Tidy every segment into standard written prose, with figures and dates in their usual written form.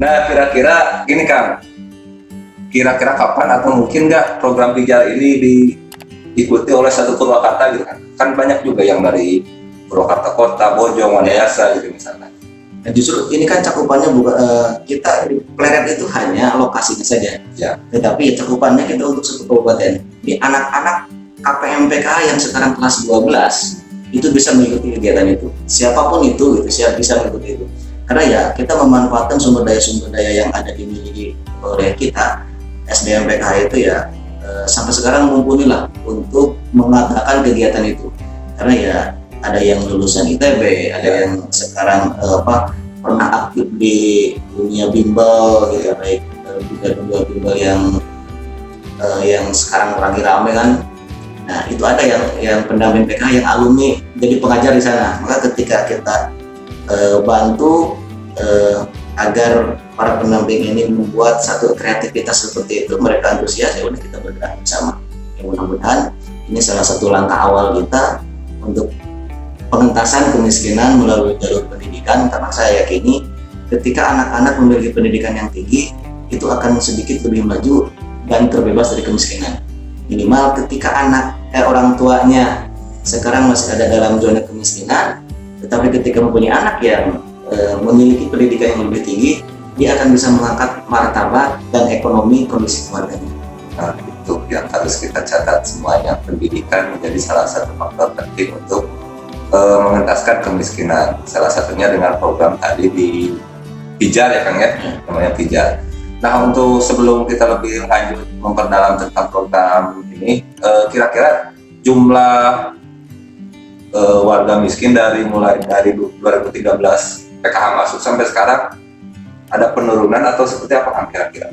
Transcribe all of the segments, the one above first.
Nah, kira-kira gini Kang, kira-kira kapan atau mungkin nggak program Pijar ini diikuti oleh satu Purwakarta gitu kan? Kan banyak juga yang dari Purwakarta Kota, Bojong, Wanayasa gitu misalnya. Nah, justru ini kan cakupannya bukan kita di Pleret itu hanya lokasinya saja, Ya. tetapi cakupannya kita untuk satu kabupaten. Di anak-anak KPMPK yang sekarang kelas 12 itu bisa mengikuti kegiatan itu. Siapapun itu, gitu, siap bisa mengikuti itu. Karena ya kita memanfaatkan sumber daya yang ada dimiliki oleh kita. SDM PKH itu ya sampai sekarang mumpuni lah untuk mengadakan kegiatan itu. Karena ya ada yang lulusan ITB, ada yang sekarang pernah aktif di dunia bimbel gitu ya, baik juga dunia bimbel yang sekarang lagi rame kan. Nah itu ada yang pendamping PKH yang alumni jadi pengajar di sana. Maka ketika kita bantu agar para pendamping ini membuat satu kreativitas seperti itu, mereka antusias, ya udah kita bergerak bersama. Ya, mudah-mudahan ini salah satu langkah awal kita untuk pengentasan kemiskinan melalui jalur pendidikan, karena saya yakini ketika anak-anak memiliki pendidikan yang tinggi itu akan sedikit lebih maju dan terbebas dari kemiskinan. Minimal ketika orang tuanya sekarang masih ada dalam zona kemiskinan, tetapi ketika mempunyai anak yang memiliki pendidikan yang lebih tinggi, dia akan bisa mengangkat martabat dan ekonomi kondisi keluarganya. Nah, itu yang harus kita catat semuanya. Pendidikan menjadi salah satu faktor penting untuk mengentaskan kemiskinan. Salah satunya dengan program tadi di Pijar ya Kang ya, namanya Pijar. Nah, untuk sebelum kita lebih lanjut memperdalam tentang program ini, kira-kira jumlah warga miskin mulai dari 2013 PKH masuk sampai sekarang ada penurunan atau seperti apa Kang kira-kira?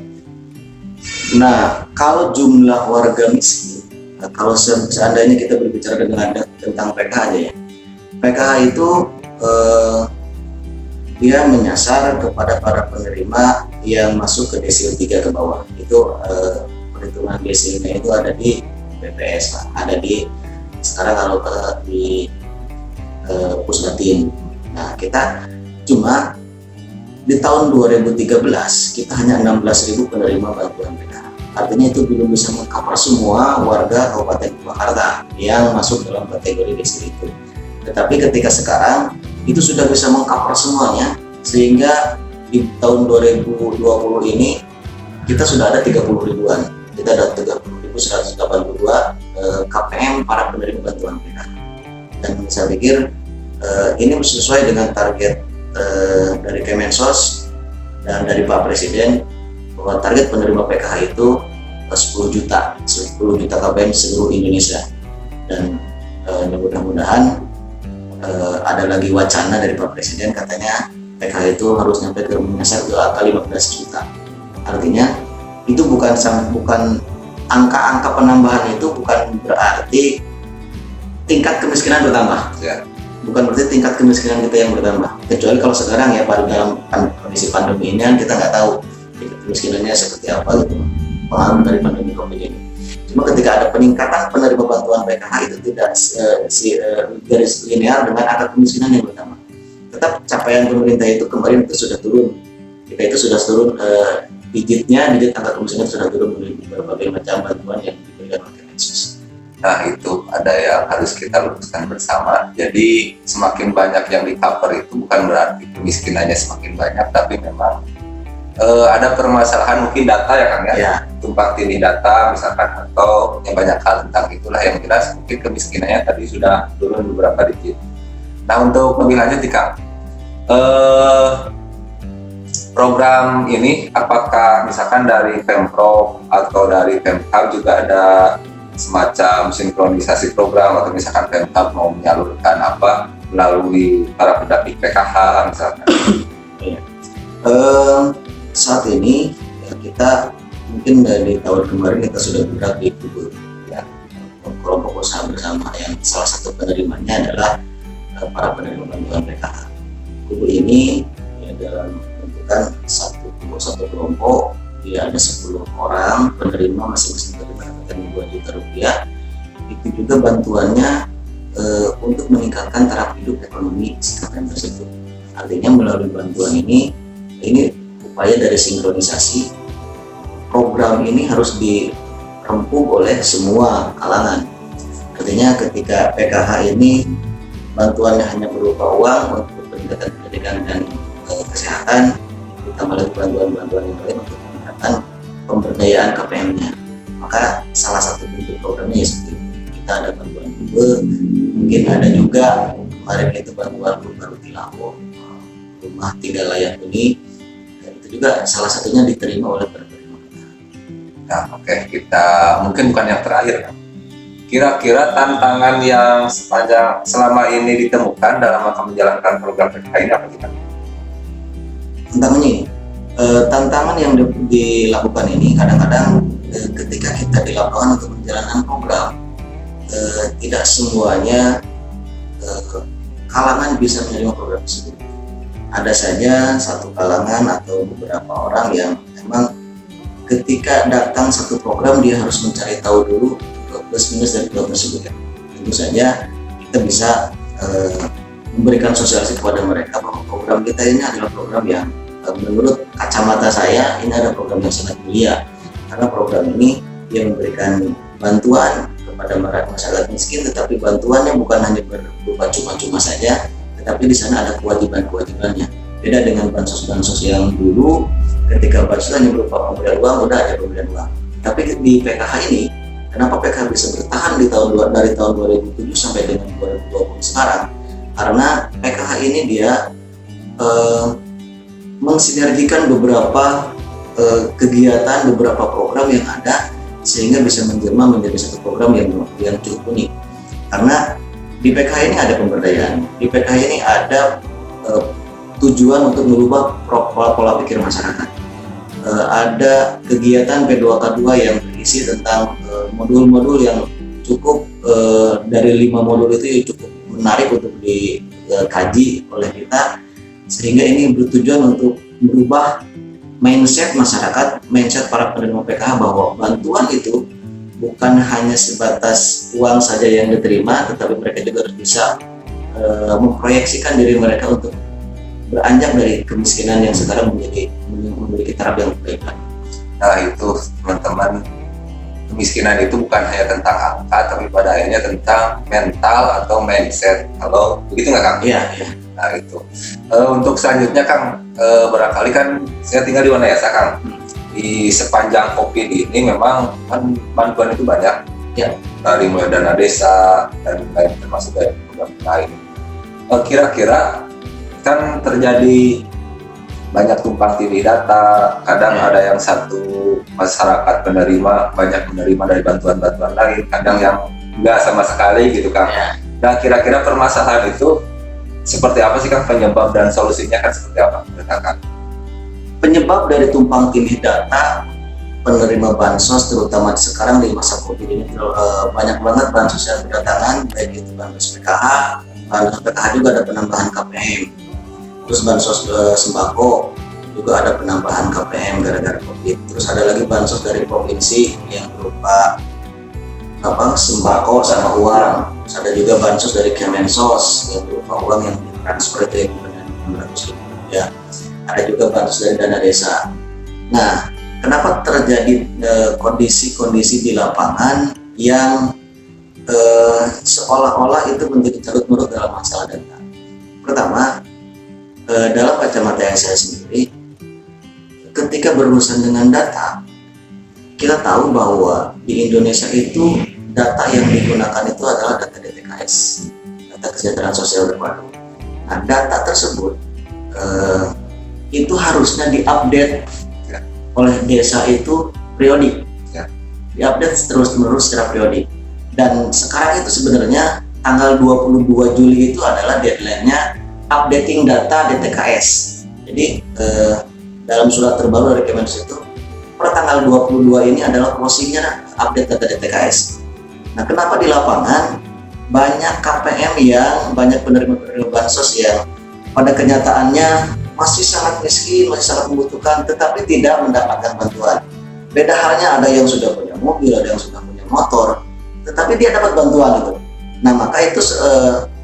Nah, kalau jumlah warga miskin, kalau seandainya kita berbicara tentang PKH aja ya, PKH itu dia menyasar kepada para penerima yang masuk ke desil 3 ke bawah. Itu perhitungan desilnya itu ada di BPS Pak, ada di sekarang kalau di Pusdatin. Nah, kita cuma di tahun 2013 kita hanya 16.000 penerima bantuan PKH. Artinya itu belum bisa mengcover semua warga Kabupaten Purwakarta yang masuk dalam kategori desil itu. Tetapi ketika sekarang itu sudah bisa mengcover semuanya, sehingga di tahun 2020 ini kita sudah ada 30 ribuan. Kita ada 30.182 KPM para penerima bantuan PKH. Dan saya pikir ini sesuai dengan target dari Kemensos dan dari Pak Presiden bahwa target penerima PKH itu 10 juta KPM seluruh Indonesia. Dan mudah-mudahan ada lagi wacana dari Pak Presiden, katanya PKH itu harus nyampe ke menyasar ke angka 15 juta. Artinya itu bukan angka-angka penambahan itu bukan berarti tingkat kemiskinan bertambah. Ya. Bukan berarti tingkat kemiskinan kita yang bertambah, kecuali kalau sekarang ya pada dalam kondisi pandemi ini kan kita nggak tahu tingkat kemiskinannya seperti apa gitu, pengaruh dari pandemi COVID ini. Cuma ketika ada peningkatan penerima bantuan PKH itu tidak garis linear dengan angka kemiskinan yang bertambah. Tetap capaian pemerintah itu kemarin itu sudah turun, kita itu sudah turun digit angka kemiskinan sudah turun dari berbagai macam bantuan yang diberikan oleh Kemensos. Nah, itu ada yang harus kita luruskan bersama. Jadi semakin banyak yang di cover itu bukan berarti kemiskinannya semakin banyak, tapi memang ada permasalahan mungkin data ya Kang ya, tumpang tindih data misalkan, atau yang banyak hal tentang itulah yang jelas mungkin kemiskinannya tadi sudah turun beberapa digit. Nah, untuk lebih lanjut nih Kang, program ini apakah misalkan dari Pemprov atau dari Pemkab juga ada semacam sinkronisasi program, atau misalkan Pemkab mau menyalurkan apa melalui para pendamping PKH misalkan? Saat ini ya, kita mungkin dari tahun kemarin kita sudah bergerak di Kubur ya, kelompok usaha bersama yang salah satu penerimanya adalah para penerima bantuan PKH. Kubur ini ya, dalam bentukan satu kelompok, dia ada 10 orang penerima, masing-masing mendapatkan 2 juta rupiah. Itu juga bantuannya untuk meningkatkan taraf hidup ekonomi si KPM tersebut. Artinya melalui bantuan ini upaya dari sinkronisasi program ini harus dirempuk oleh semua kalangan. Artinya ketika PKH ini bantuannya hanya berupa uang untuk pendidikan dan kesehatan, ditambah lagi bantuan-bantuan yang lain untuk meningkatkan pemberdayaan KPM-nya. Maka salah satu bentuk programnya ya seperti itu. Kita ada bantuan Uber, mungkin ada juga kemarin itu bantuan baru Tilako, rumah 3 layak huni, dan itu juga salah satunya diterima oleh penerima. Nah, oke, kita mungkin bukan yang terakhir kan. Kira-kira tantangan yang selama ini ditemukan dalam rangka menjalankan program PKH ini apa kita? Tantangan yang dilakukan ini kadang-kadang ketika kita di lapangan untuk menjalankan program, tidak semuanya kalangan bisa menerima program tersebut. Ada saja satu kalangan atau beberapa orang yang memang ketika datang satu program dia harus mencari tahu dulu plus minus dari program tersebut. Tentu saja kita bisa memberikan sosialisasi kepada mereka bahwa program kita ini adalah program yang menurut kacamata saya ini ada program yang sangat mulia, karena program ini yang memberikan bantuan kepada masyarakat miskin, tetapi bantuannya bukan hanya berupa cuma-cuma saja, tetapi di sana ada kewajiban-kewajibannya. Beda dengan bansos-bansos yang dulu, ketika bansos hanya berupa pemberian uang, udah ada pemberian uang. Tapi di PKH ini, kenapa PKH bisa bertahan dari tahun 2007 sampai dengan 2020 sekarang? Karena PKH ini dia mensinergikan beberapa kegiatan, beberapa program yang ada sehingga bisa menjelma menjadi satu program yang cukup unik. Karena di PKH ini ada pemberdayaan, di PKH ini ada tujuan untuk merubah pola pikir masyarakat. Ada kegiatan P2K2 yang berisi tentang modul-modul yang cukup dari 5 modul itu cukup menarik untuk dikaji oleh kita, sehingga ini bertujuan untuk merubah mindset masyarakat, mindset para penerima PKH bahwa bantuan itu bukan hanya sebatas uang saja yang diterima, tetapi mereka juga harus bisa memproyeksikan diri mereka untuk beranjak dari kemiskinan yang sekarang memiliki taraf yang baik. Nah itu teman-teman, kemiskinan itu bukan hanya tentang angka, tapi pada akhirnya tentang mental atau mindset. Kalau begitu nggak Kang? Iya. Nah itu. Untuk selanjutnya Kang, barangkali kan saya tinggal di Wanayasa Kang. Di sepanjang COVID ini memang kan bantuan itu banyak. Ya. Dari mulai dana desa dan lain termasuk dari program lain. Kira-kira kan terjadi banyak tumpang tindih data, kadang ada yang satu masyarakat penerima banyak menerima dari bantuan-bantuan lain, kadang yang enggak sama sekali gitu Kang. Nah kira-kira permasalahan itu seperti apa sih Kang, penyebab dan solusinya kan seperti apa menurut Kang? Penyebab dari tumpang tindih data penerima bansos, terutama sekarang di masa COVID ini banyak banget bansos yang berdatangan, baik itu bansos PKH juga ada penambahan KPM. Terus bansos sembako juga ada penambahan KPM gara-gara COVID. Terus ada lagi bansos dari provinsi yang berupa sembako sama uang. Terus ada juga bansos dari Kemensos yang berupa uang yang ditransfer itu yang 600.000 ya. Ada juga bansos dari dana desa. Nah, kenapa terjadi kondisi-kondisi di lapangan yang seolah-olah itu menjadi carut-marut dalam masalah data? Pertama, dalam kacamata yang saya sendiri, ketika berurusan dengan data, kita tahu bahwa di Indonesia itu data yang digunakan itu adalah data DTKS, data kesejahteraan sosial terpadu. Nah, data tersebut itu harusnya diupdate oleh desa itu periodik, diupdate terus-menerus secara periodik. Dan sekarang itu sebenarnya tanggal 22 Juli itu adalah deadline-nya updating data DTKS. Jadi dalam surat terbaru dari Kemensos itu per tanggal 22 ini adalah closing-nya update data DTKS. Nah, kenapa di lapangan banyak KPM yang banyak penerima bansos yang pada kenyataannya masih sangat miskin, masih sangat membutuhkan, tetapi tidak mendapatkan bantuan. Beda halnya ada yang sudah punya mobil, ada yang sudah punya motor, tetapi dia dapat bantuan itu. Nah, maka itu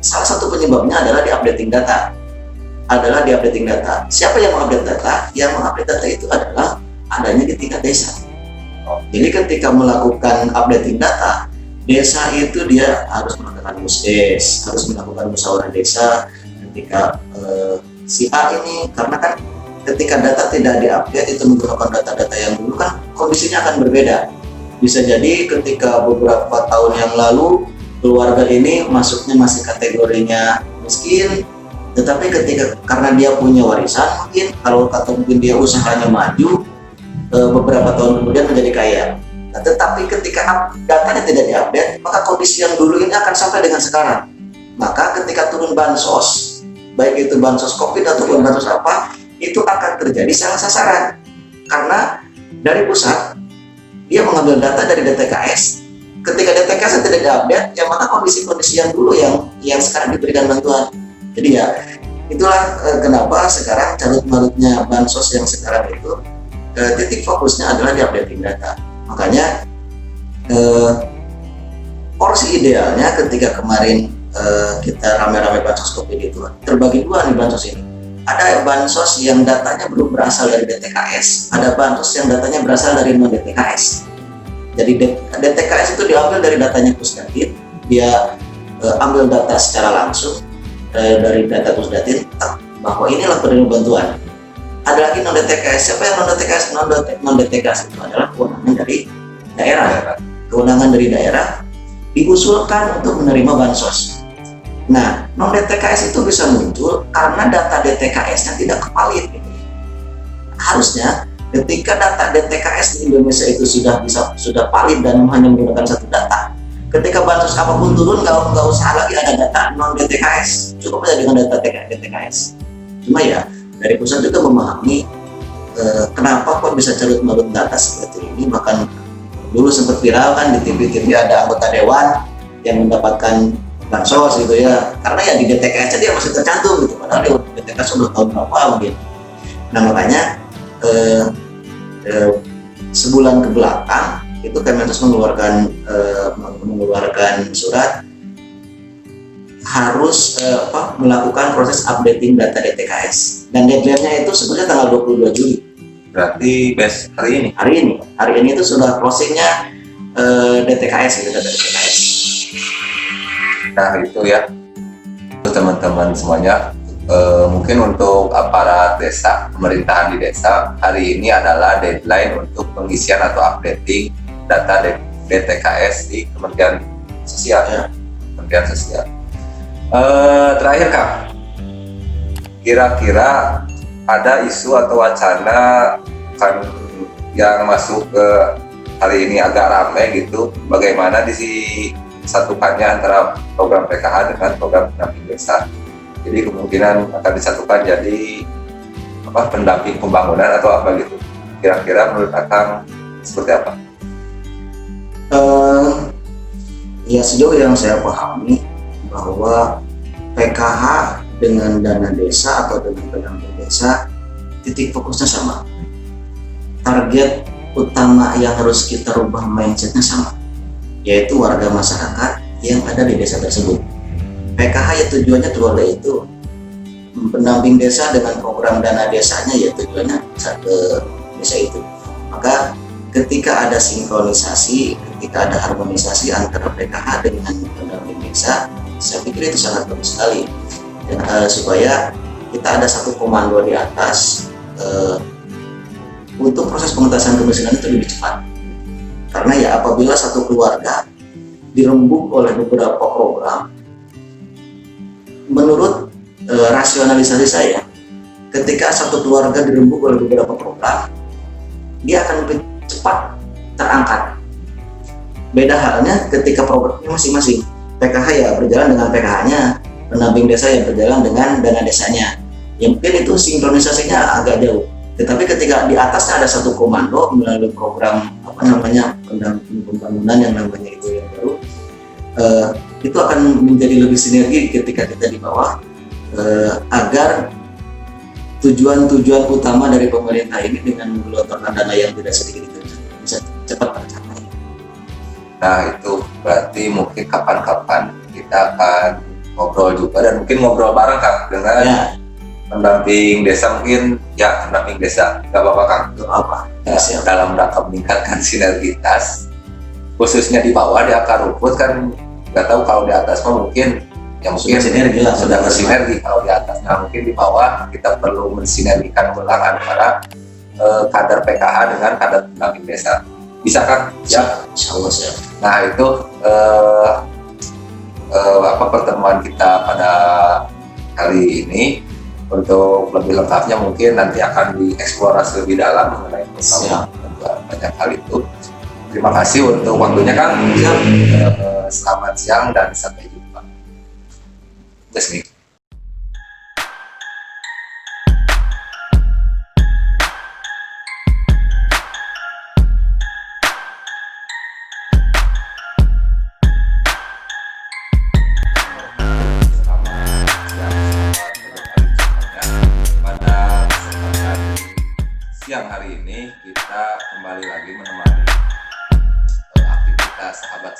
salah satu penyebabnya adalah di updating data. adalah di updating data. Siapa yang mengupdate data? Yang mengupdate data itu adalah adanya di tingkat desa. Jadi ketika melakukan updating data, desa itu dia harus melakukan musdes, harus melakukan musyawarah desa. Ketika si A ini, karena kan ketika data tidak diupdate itu menggunakan data-data yang dulu kan kondisinya akan berbeda. Bisa jadi ketika beberapa tahun yang lalu keluarga ini masuknya masih kategorinya miskin, tetapi ketika karena dia punya warisan mungkin kalau atau mungkin dia usahanya maju, beberapa tahun kemudian menjadi kaya. Nah, tetapi ketika datanya tidak diupdate, maka kondisi yang dulu ini akan sampai dengan sekarang. Maka ketika turun bansos, baik itu bansos COVID ataupun bansos apa, itu akan terjadi salah sasaran. Karena dari pusat dia mengambil data dari DTKS. Ketika DTKS tidak diupdate, ya maka kondisi-kondisi yang dulu yang sekarang diberikan bantuan. Jadi ya itulah kenapa sekarang carut-marutnya bansos yang sekarang itu titik fokusnya adalah di updating data. Makanya porsi idealnya ketika kemarin kita rame-rame bansos COVID itu terbagi dua nih bansos ini. Ada bansos yang datanya belum berasal dari DTKS, ada bansos yang datanya berasal dari non DTKS. Jadi DTKS itu diambil dari datanya Pusdatin, dia ambil data secara langsung dari data Pusdatin bahwa inilah penerima bantuan. Ada lagi non DTKS. Siapa yang non DTKS? Non DTKS itu adalah kewenangan dari daerah. Kewenangan dari daerah diusulkan untuk menerima bansos. Nah, non DTKS itu bisa muncul karena data DTKS-nya tidak valid. Harusnya ketika data DTKS di Indonesia itu sudah valid dan hanya menggunakan satu data, ketika bansos apapun turun nggak usah lagi ada data non DTKS, cukup aja dengan data DTKS. Cuma ya dari pusat juga memahami kenapa kok bisa carut-marut data seperti ini. Bahkan dulu sempat viral kan di TV ada anggota dewan yang mendapatkan bansos gitu ya, karena ya di DTKS dia masih tercantum gitu, padahal di DTKS sudah tahun berapa mungkin. Nah makanya sebulan ke belakang itu Kemensos mengeluarkan surat harus melakukan proses updating data DTKS, dan deadline-nya itu sebenarnya tanggal 22 Juli. Berarti hari ini itu sudah closingnya DTKS gitu, data DTKS. Nah itu ya teman-teman semuanya, mungkin untuk aparat desa, pemerintahan di desa, hari ini adalah deadline untuk pengisian atau updating data DTKS di Kementerian Sosial ya. Kementerian Sosial. Terakhir Kak, kira-kira ada isu atau wacana kan yang masuk ke hari ini agak ramai gitu, bagaimana disatukannya antara program PKH dengan program pendamping desa. Jadi kemungkinan akan disatukan jadi pendamping pembangunan atau apa gitu. Kira-kira menurut Akang seperti apa? Ya sejauh yang saya pahami bahwa PKH dengan dana desa atau dengan pendamping desa titik fokusnya sama. Target utama yang harus kita rubah mindsetnya sama, yaitu warga masyarakat yang ada di desa tersebut. PKH ya tujuannya dua itu, pendamping desa dengan program dana desanya ya tujuannya ke desa itu. Maka ketika ada sinkronisasi, ketika ada harmonisasi antara PKH dengan pendamping desa, saya pikir itu sangat bagus sekali. Dan, supaya kita ada satu komando di atas untuk proses pengentasan kemiskinan itu lebih cepat. Karena ya apabila satu keluarga dirembuk oleh beberapa program, menurut rasionalisasi saya, ketika satu keluarga dirembuk oleh beberapa program, dia akan lebih cepat terangkat. Beda halnya ketika programnya masing-masing, PKH ya berjalan dengan PKH-nya, pendamping desa yang berjalan dengan dana desanya. Ya mungkin itu sinkronisasinya agak jauh. Tetapi ketika di atasnya ada satu komando melalui program pendamping pembangunan yang namanya itu yang baru, itu akan menjadi lebih sinergi ketika kita di bawah, agar tujuan-tujuan utama dari pemerintah ini dengan menggelontorkan dana yang tidak sedikit itu bisa cepat tercapai. Nah itu berarti mungkin kapan-kapan kita akan ngobrol juga dan mungkin ngobrol bareng Kak dengan pendamping desa mungkin ya pendamping desa nggak apa-apa Kang. Untuk apa? Ya, siap. Dalam rangka meningkatkan sinergitas khususnya di bawah di akar rumput kan nggak tahu kalau di atas mah mungkin ya mungkin Sudah sinergi lah, sudah bersinergi kalau di atas. Nah mungkin di bawah kita perlu mensinergikan ulang antara kader PKH dengan kader pendamping desa. Bisa kan? Ya. Insya Allah siap. Nah itu apa pertemuan kita pada hari ini. Untuk lebih lengkapnya mungkin nanti akan dieksplorasi lebih dalam mengenai program banyak hal itu. Terima kasih untuk waktunya Kang. Selamat siang dan sampai jumpa. Desmi. Pada kesempatan siang hari ini kita kembali lagi menemani aktivitas sahabat